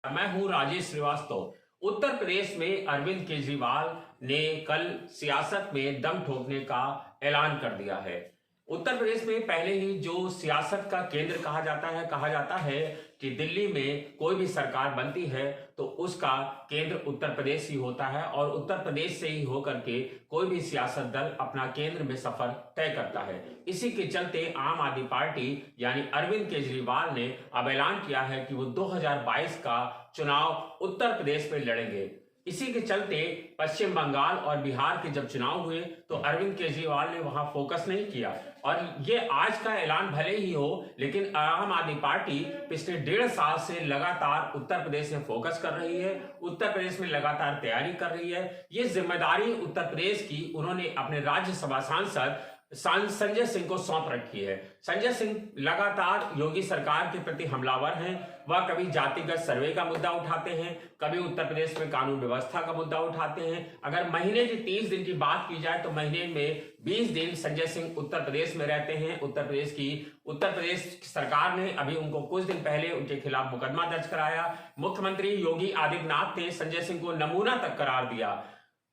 मैं हूं राजेश श्रीवास्तव। उत्तर प्रदेश में अरविंद केजरीवाल ने कल सियासत में दम ठोकने का ऐलान कर दिया है। उत्तर प्रदेश में पहले ही जो सियासत का केंद्र कहा जाता है कि दिल्ली में कोई भी सरकार बनती है तो उसका केंद्र उत्तर प्रदेश ही होता है और उत्तर प्रदेश से ही होकर के कोई भी सियासत दल अपना केंद्र में सफर तय करता है। इसी के चलते आम आदमी पार्टी यानी अरविंद केजरीवाल ने अब ऐलान किया है कि वो 2022 का चुनाव उत्तर प्रदेश में लड़ेंगे। इसी के चलते पश्चिम बंगाल और बिहार के जब चुनाव हुए तो अरविंद केजरीवाल ने वहां फोकस नहीं किया और ये आज का ऐलान भले ही हो, लेकिन आम आदमी पार्टी पिछले 1.5 साल से लगातार उत्तर प्रदेश में फोकस कर रही है, उत्तर प्रदेश में लगातार तैयारी कर रही है। ये जिम्मेदारी उत्तर प्रदेश की उन्होंने अपने राज्यसभा सांसद संजय सिंह को सौंप रखी है। संजय सिंह लगातार योगी सरकार के प्रति हमलावर हैं। वह कभी जातिगत सर्वे का मुद्दा उठाते हैं, कभी उत्तर प्रदेश में कानून व्यवस्था का मुद्दा उठाते हैं। अगर महीने की 30 दिन की बात की जाए तो महीने में 20 दिन संजय सिंह उत्तर प्रदेश में रहते हैं। उत्तर प्रदेश सरकार ने अभी उनको कुछ दिन पहले उनके खिलाफ मुकदमा दर्ज कराया। मुख्यमंत्री योगी आदित्यनाथ ने संजय सिंह को नमूना तक करार दिया।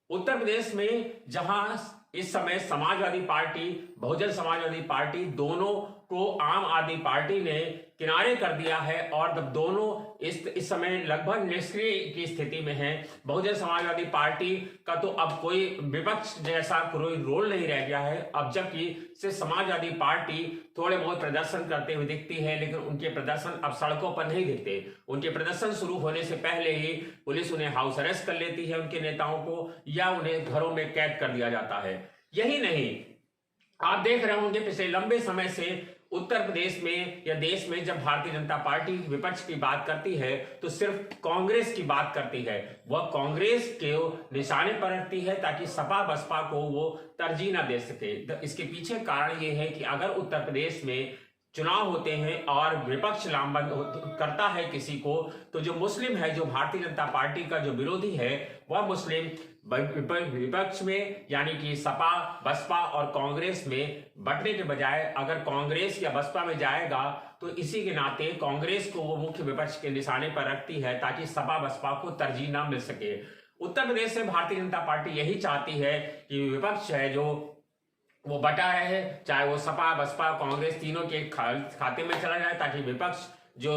उत्तर प्रदेश में जहां इस समय समाजवादी पार्टी, बहुजन समाजवादी पार्टी दोनों को आम आदमी पार्टी ने किनारे कर दिया है और जब दोनों इस समय लगभग निष्क्रिय की स्थिति में हैं। बहुजन समाजवादी पार्टी का तो अब कोई विपक्ष जैसा कोई रोल नहीं रह गया है। अब जबकि से समाजवादी पार्टी थोड़े बहुत प्रदर्शन करते हुए दिखती है, लेकिन उनके प्रदर्शन अब सड़कों पर नहीं दिखते। उनके प्रदर्शन शुरू होने से पहले ही पुलिस उन्हें हाउस अरेस्ट कर लेती है, उनके नेताओं को, या उन्हें घरों में कैद कर दिया जाता है। यही नहीं, आप देख रहे होंगे पिछले लंबे समय से उत्तर प्रदेश में या देश में जब भारतीय जनता पार्टी विपक्ष की बात करती है तो सिर्फ कांग्रेस की बात करती है। वह कांग्रेस के निशाने पर रखती है ताकि सपा बसपा को वो तरजीह न दे सके। इसके पीछे कारण ये है कि अगर उत्तर प्रदेश में चुनाव होते हैं और विपक्ष लामबंद करता है किसी को, तो जो मुस्लिम है, जो भारतीय जनता पार्टी का जो विरोधी है, वह मुस्लिम विपक्ष में यानी कि सपा बसपा और कांग्रेस में बंटने के बजाय अगर कांग्रेस या बसपा में जाएगा तो इसी के नाते कांग्रेस को वो मुख्य विपक्ष के निशाने पर रखती है ताकि सपा बसपा को तरजीह ना मिल सके। उत्तर प्रदेश से भारतीय जनता पार्टी यही चाहती है कि विपक्ष है जो वो बटा रहे, चाहे वो सपा बसपा कांग्रेस तीनों के खाते में चला जाए, ताकि विपक्ष जो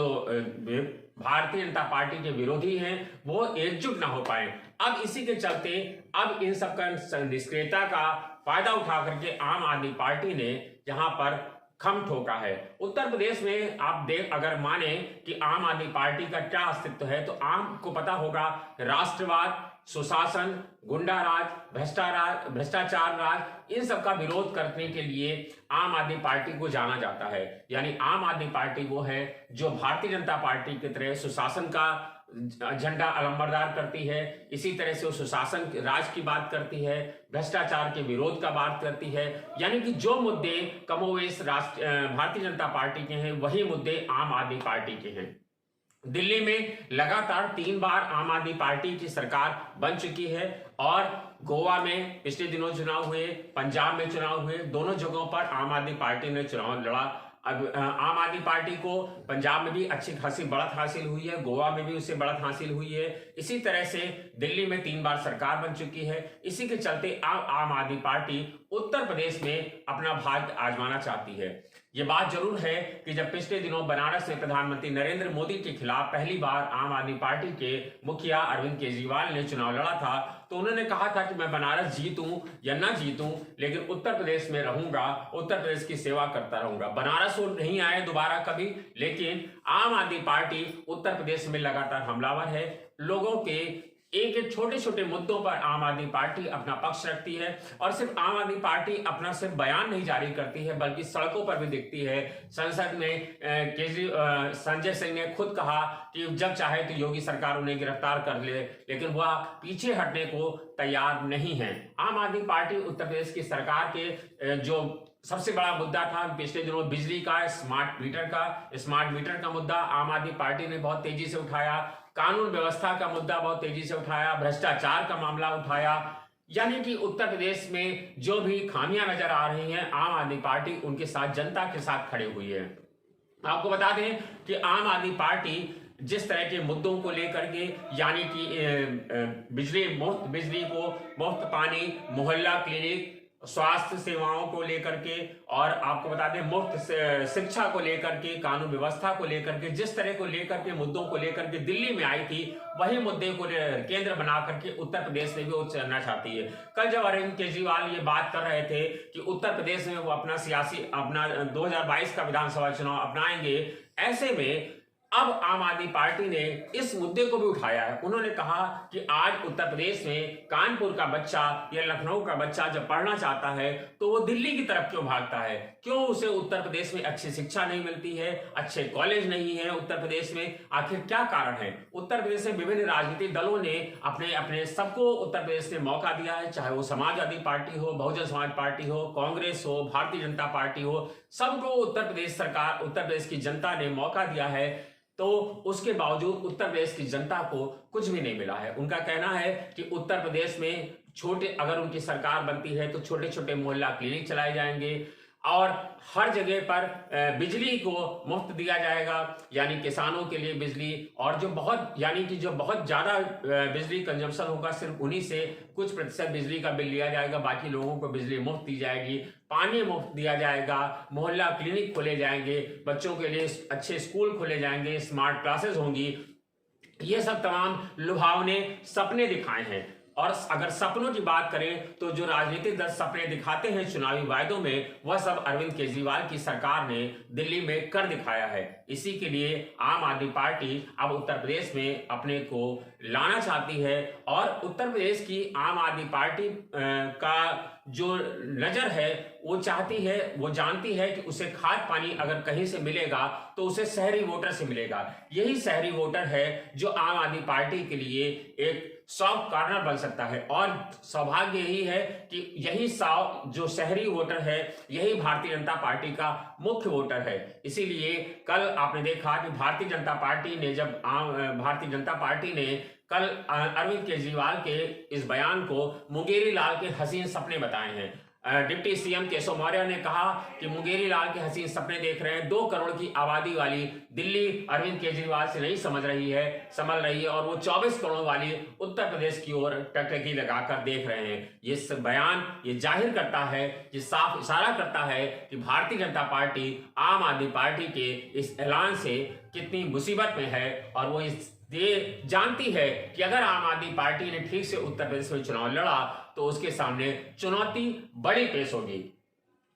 भारतीय जनता पार्टी के विरोधी हैं वो एकजुट ना हो पाए। अब इसी के चलते अब इन सब का निष्क्रियता का फायदा उठा करके आम आदमी पार्टी ने यहां पर खम ठोका है। उत्तर प्रदेश में आप अगर माने कि आम आदमी पार्टी का क्या अस्तित्व है तो आपको पता होगा, राष्ट्रवाद, सुशासन, गुंडा राज, भ्रष्टाचार राज, इन सब का विरोध करने के लिए आम आदमी पार्टी को जाना जाता है। यानी आम आदमी पार्टी वो है जो भारतीय जनता पार्टी की तरह सुशासन का झंडा अलंबरदार करती है, इसी तरह से वो सुशासन राज की बात करती है, भ्रष्टाचार के विरोध का बात करती है। यानी कि जो मुद्दे कमोवेश भारतीय जनता पार्टी के हैं वही मुद्दे आम आदमी पार्टी के हैं। दिल्ली में लगातार 3 बार आम आदमी पार्टी की सरकार बन चुकी है और गोवा में पिछले दिनों चुनाव हुए, पंजाब में चुनाव हुए, दोनों जगहों पर आम आदमी पार्टी ने चुनाव लड़ा। अब आम आदमी पार्टी को पंजाब में भी अच्छी खासी बढ़त हासिल हुई है, गोवा में भी उससे बढ़त हासिल हुई है। इसी तरह से दिल्ली में 3 बार सरकार बन चुकी है। इसी के चलते आम आदमी पार्टी उत्तर प्रदेश में अपना भाग्य आजमाना चाहती है। ये बात जरूर है कि जब पिछले दिनों बनारस में प्रधानमंत्री नरेंद्र मोदी के खिलाफ पहली बार आम आदमी पार्टी के मुखिया अरविंद केजरीवाल ने चुनाव लड़ा था तो उन्होंने कहा था कि मैं बनारस जीतूं या ना जीतूं, लेकिन उत्तर प्रदेश में रहूंगा, उत्तर प्रदेश की सेवा करता रहूंगा। बनारस वो नहीं आए दोबारा कभी, लेकिन आम आदमी पार्टी उत्तर प्रदेश में लगातार हमलावर है। लोगों के एक एक छोटे छोटे मुद्दों पर आम आदमी पार्टी अपना पक्ष रखती है और सिर्फ आम आदमी पार्टी अपना सिर्फ बयान नहीं जारी करती है बल्कि सड़कों पर भी दिखती है। संसद में संजय सिंह ने खुद कहा कि जब चाहे तो योगी सरकार उन्हें गिरफ्तार कर ले, लेकिन वह पीछे हटने को तैयार नहीं है। आम आदमी पार्टी उत्तर प्रदेश की सरकार के जो सबसे बड़ा मुद्दा था पिछले दिनों बिजली का, स्मार्ट मीटर का मुद्दा आम आदमी पार्टी ने बहुत तेजी से उठाया, कानून व्यवस्था का मुद्दा बहुत तेजी से उठाया, भ्रष्टाचार का मामला उठाया। यानी कि उत्तर प्रदेश में जो भी खामियां नजर आ रही हैं, आम आदमी पार्टी उनके साथ, जनता के साथ खड़ी हुई है। आपको बता दें कि आम आदमी पार्टी जिस तरह के मुद्दों को लेकर के, यानी कि बिजली, मुफ्त बिजली को, मुफ्त पानी, मोहल्ला क्लिनिक, स्वास्थ्य सेवाओं को लेकर के, और आपको बता दें मुफ्त शिक्षा को लेकर के, कानून व्यवस्था को लेकर के, जिस तरह को लेकर के मुद्दों को लेकर के दिल्ली में आई थी, वही मुद्दे को केंद्र बना करके उत्तर प्रदेश में भी वो चलना चाहती है। कल जब अरविंद केजरीवाल ये बात कर रहे थे कि उत्तर प्रदेश में वो अपना 2022 का विधानसभा चुनाव अपनाएंगे, ऐसे में अब आम आदमी पार्टी ने इस मुद्दे को भी उठाया है। उन्होंने कहा कि आज उत्तर प्रदेश में कानपुर का बच्चा या लखनऊ का बच्चा जब पढ़ना चाहता है तो वो दिल्ली की तरफ क्यों भागता है, क्यों उसे उत्तर प्रदेश में अच्छी शिक्षा नहीं मिलती है, अच्छे कॉलेज नहीं है उत्तर प्रदेश में, आखिर क्या कारण है। उत्तर प्रदेश में विभिन्न राजनीतिक दलों ने अपने अपने सबको उत्तर प्रदेश में मौका दिया है, चाहे वो समाजवादी पार्टी हो, बहुजन समाज पार्टी हो, कांग्रेस हो, भारतीय जनता पार्टी हो, सबको उत्तर प्रदेश सरकार, उत्तर प्रदेश की जनता ने मौका दिया है। तो उसके बावजूद उत्तर प्रदेश की जनता को कुछ भी नहीं मिला है। उनका कहना है कि उत्तर प्रदेश में अगर उनकी सरकार बनती है तो छोटे छोटे मोहल्ला क्लिनिक चलाए जाएंगे और हर जगह पर बिजली को मुफ्त दिया जाएगा, यानी किसानों के लिए बिजली, और जो बहुत ज्यादा बिजली कंजम्पशन होगा सिर्फ उन्हीं से कुछ प्रतिशत बिजली का बिल लिया जाएगा, बाकी लोगों को बिजली मुफ्त दी जाएगी, पानी मुफ्त दिया जाएगा, मोहल्ला क्लिनिक खोले जाएंगे, बच्चों के लिए अच्छे स्कूल खोले जाएंगे, स्मार्ट क्लासेस होंगी। ये सब तमाम लुभावने सपने दिखाए हैं। और अगर सपनों की बात करें तो जो राजनीतिक दल सपने दिखाते हैं चुनावी वायदों में, वह सब अरविंद केजरीवाल की सरकार ने दिल्ली में कर दिखाया है। इसी के लिए आम आदमी पार्टी अब उत्तर प्रदेश में अपने को लाना चाहती है और उत्तर प्रदेश की आम आदमी पार्टी का जो नजर है वो चाहती है, वो जानती है कि उसे खाद पानी अगर कहीं से मिलेगा तो उसे शहरी वोटर से मिलेगा। यही शहरी वोटर है जो आम आदमी पार्टी के लिए एक सॉफ्ट कॉर्नर बन सकता है, और सौभाग्य यही है कि यही जो शहरी वोटर है यही भारतीय जनता पार्टी का मुख्य वोटर है। इसीलिए कल आपने देखा कि भारतीय जनता पार्टी ने कल अरविंद केजरीवाल के इस बयान को मुंगेरी लाल के हसीन सपने बताए हैं। डिप्टी सीएम केशव मौर्य ने कहा कि मुंगेरी लाल के हसीन सपने देख रहे हैं। 2 करोड़ की आबादी वाली दिल्ली अरविंद केजरीवाल से नहीं संभल रही है और वो 24 करोड़ वाली उत्तर प्रदेश की ओर टकटकी लगाकर देख रहे हैं। ये बयान ये जाहिर करता है, ये साफ इशारा करता है कि भारतीय जनता पार्टी आम आदमी पार्टी के इस ऐलान से कितनी मुसीबत में है, और वो ये जानती है कि अगर आम आदमी पार्टी ने ठीक से उत्तर प्रदेश में चुनाव लड़ा तो उसके सामने चुनौती बड़ी पेश होगी।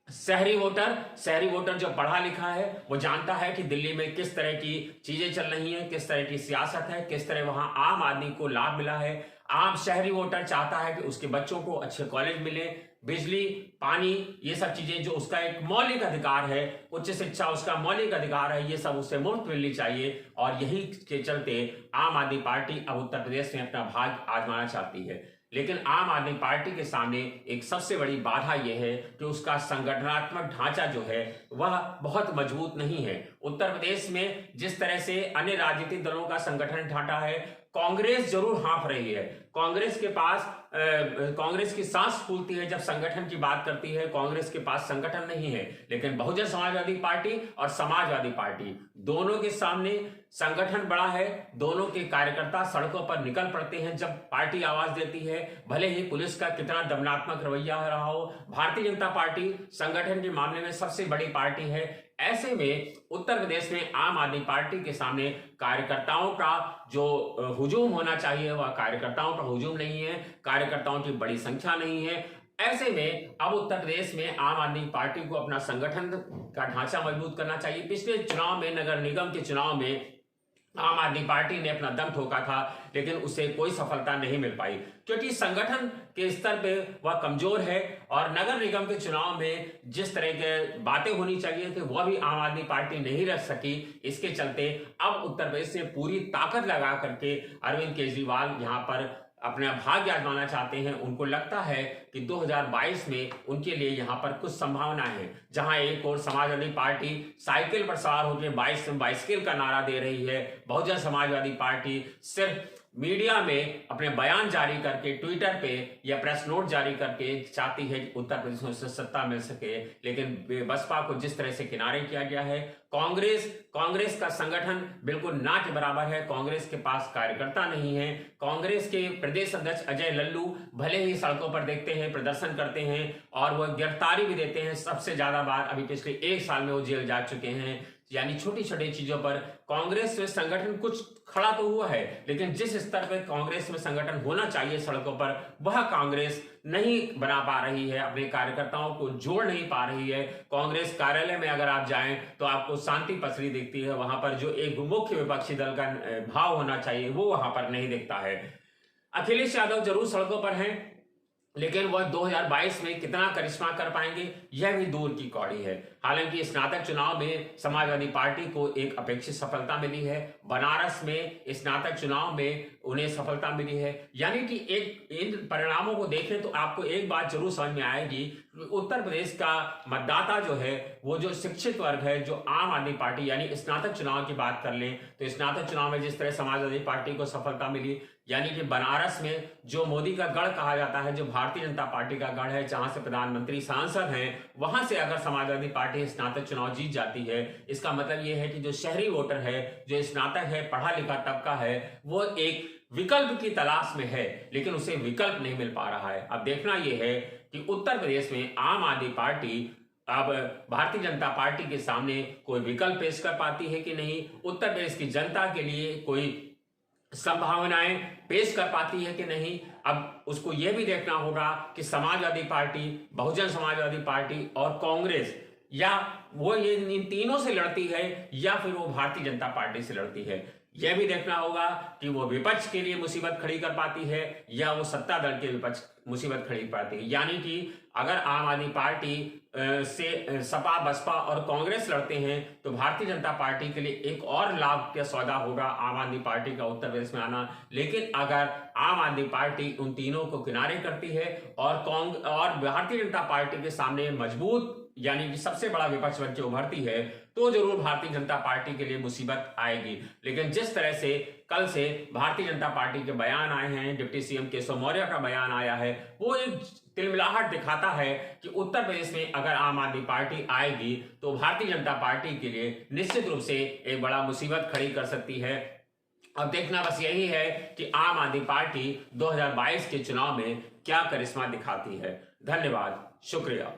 शहरी वोटर जो पढ़ा लिखा है वो जानता है कि दिल्ली में किस तरह की चीजें चल रही हैं, किस तरह की सियासत है, किस तरह वहां आम आदमी को लाभ मिला है। आम शहरी वोटर चाहता है कि उसके बच्चों को अच्छे कॉलेज मिले, बिजली, पानी, ये सब चीजें जो उसका एक मौलिक अधिकार है, उच्च शिक्षा उसका मौलिक अधिकार है, ये सब उससे मुफ्त मिलनी चाहिए। और यही के चलते आम आदमी पार्टी अब उत्तर प्रदेश में अपना भाग आजमाना चाहती है। लेकिन आम आदमी पार्टी के सामने एक सबसे बड़ी बाधा यह है कि उसका संगठनात्मक ढांचा जो है वह बहुत मजबूत नहीं है। उत्तर प्रदेश में जिस तरह से अन्य राजनीतिक दलों का संगठन ढांचा है, कांग्रेस जरूर हाँफ रही है। कांग्रेस की सांस फूलती है जब संगठन की बात करती है। कांग्रेस के पास संगठन नहीं है, लेकिन बहुजन समाजवादी पार्टी और समाजवादी पार्टी दोनों के सामने संगठन बड़ा है। दोनों के कार्यकर्ता सड़कों पर निकल पड़ते हैं जब पार्टी आवाज देती है, भले ही पुलिस का कितना दमनात्मक रवैया रहा हो। भारतीय जनता पार्टी संगठन के मामले में सबसे बड़ी पार्टी है। ऐसे में उत्तर प्रदेश में आम आदमी पार्टी के सामने कार्यकर्ताओं का जो हुजूम होना चाहिए वह कार्यकर्ताओं का हुजूम नहीं है, कार्यकर्ताओं की बड़ी संख्या नहीं है। ऐसे में अब उत्तर प्रदेश में आम आदमी पार्टी को अपना संगठन का ढांचा मजबूत करना चाहिए। पिछले चुनाव में, नगर निगम के चुनाव में आम आदमी पार्टी ने अपना दम ठोका था, लेकिन उसे कोई सफलता नहीं मिल पाई क्योंकि संगठन के स्तर पे वह कमजोर है। और नगर निगम के चुनाव में जिस तरह के बातें होनी चाहिए थे वह भी आम आदमी पार्टी नहीं रख सकी। इसके चलते अब उत्तर प्रदेश से पूरी ताकत लगा करके अरविंद केजरीवाल यहाँ पर अपना भाग्य आजमाना चाहते हैं। उनको लगता है कि 2022 में उनके लिए यहाँ पर कुछ संभावना है। जहां एक और समाजवादी पार्टी साइकिल पर सवार होकर बाइसिकल का नारा दे रही है, बहुजन समाजवादी पार्टी सिर्फ मीडिया में अपने बयान जारी करके, ट्विटर पे या प्रेस नोट जारी करके चाहती है कि उत्तर प्रदेश में उसे सत्ता मिल सके, लेकिन बसपा को जिस तरह से किनारे किया गया है, कांग्रेस का संगठन बिल्कुल ना के बराबर है। कांग्रेस के पास कार्यकर्ता नहीं है। कांग्रेस के प्रदेश अध्यक्ष अजय लल्लू भले ही सड़कों पर देखते हैं, प्रदर्शन करते हैं और वह गिरफ्तारी भी देते हैं। सबसे ज्यादा बार अभी पिछले 1 साल में वो जेल जा चुके हैं। यानी छोटी छोटी चीजों पर कांग्रेस में संगठन कुछ खड़ा तो हुआ है, लेकिन जिस स्तर पर कांग्रेस में संगठन होना चाहिए सड़कों पर, वह कांग्रेस नहीं बना पा रही है, अपने कार्यकर्ताओं को जोड़ नहीं पा रही है। कांग्रेस कार्यालय में अगर आप जाएं तो आपको शांति पसरी दिखती है। वहां पर जो एक मुख्य विपक्षी दल का भाव होना चाहिए वो वहां पर नहीं दिखता है। अखिलेश यादव जरूर सड़कों पर हैं, लेकिन वह 2022 में कितना करिश्मा कर पाएंगे यह भी दूर की कौड़ी है। हालांकि स्नातक चुनाव में समाजवादी पार्टी को एक अपेक्षित सफलता मिली है। बनारस में स्नातक चुनाव में उन्हें सफलता मिली है। यानी कि इन परिणामों को देखें तो आपको एक बात जरूर समझ में आएगी, उत्तर प्रदेश का मतदाता जो है, वो जो शिक्षित वर्ग है, जो आम आदमी पार्टी यानी स्नातक चुनाव की बात कर लें तो स्नातक चुनाव में जिस तरह समाजवादी पार्टी को सफलता मिली, यानी कि बनारस में जो मोदी का गढ़ कहा जाता है, जो भारतीय जनता पार्टी का गढ़ है, जहां से प्रधानमंत्री सांसद हैं, वहां से अगर समाजवादी पार्टी स्नातक चुनाव जीत जाती है, इसका मतलब यह है कि जो शहरी वोटर है, जो स्नातक है, पढ़ा लिखा तबका है, वो एक विकल्प की तलाश में है, लेकिन उसे विकल्प नहीं मिल पा रहा है। अब देखना यह है कि उत्तर प्रदेश में आम आदमी पार्टी अब भारतीय जनता पार्टी के सामने कोई विकल्प पेश कर पाती है कि नहीं, उत्तर प्रदेश की जनता के लिए कोई संभावनाएं पेश कर पाती है कि नहीं। अब उसको यह भी देखना होगा कि समाजवादी पार्टी, बहुजन समाजवादी पार्टी और कांग्रेस, या वो ये इन तीनों से लड़ती है या फिर वो भारतीय जनता पार्टी से लड़ती है। यह भी देखना होगा कि वो विपक्ष के लिए मुसीबत खड़ी कर पाती है या वो सत्ता दल के विपक्ष मुसीबत खड़ी कर पाती है। यानी कि अगर आम आदमी पार्टी से सपा, बसपा और कांग्रेस लड़ते हैं तो भारतीय जनता पार्टी के लिए एक और लाभ का सौदा होगा आम आदमी पार्टी का उत्तर प्रदेश में आना। लेकिन अगर आम आदमी पार्टी उन तीनों को किनारे करती है और भारतीय जनता पार्टी के सामने मजबूत यानी कि सबसे बड़ा विपक्ष बन के उभरती है, तो जरूर भारतीय जनता पार्टी के लिए मुसीबत आएगी। लेकिन जिस तरह से कल से भारतीय जनता पार्टी के बयान आए हैं, डिप्टी सीएम केशव मौर्य का बयान आया है, वो एक तिलमिलाहट दिखाता है कि उत्तर प्रदेश में अगर आम आदमी पार्टी आएगी तो भारतीय जनता पार्टी के लिए निश्चित रूप से एक बड़ा मुसीबत खड़ी कर सकती है। अब देखना बस यही है कि आम आदमी पार्टी 2022 के चुनाव में क्या करिश्मा दिखाती है। धन्यवाद, शुक्रिया।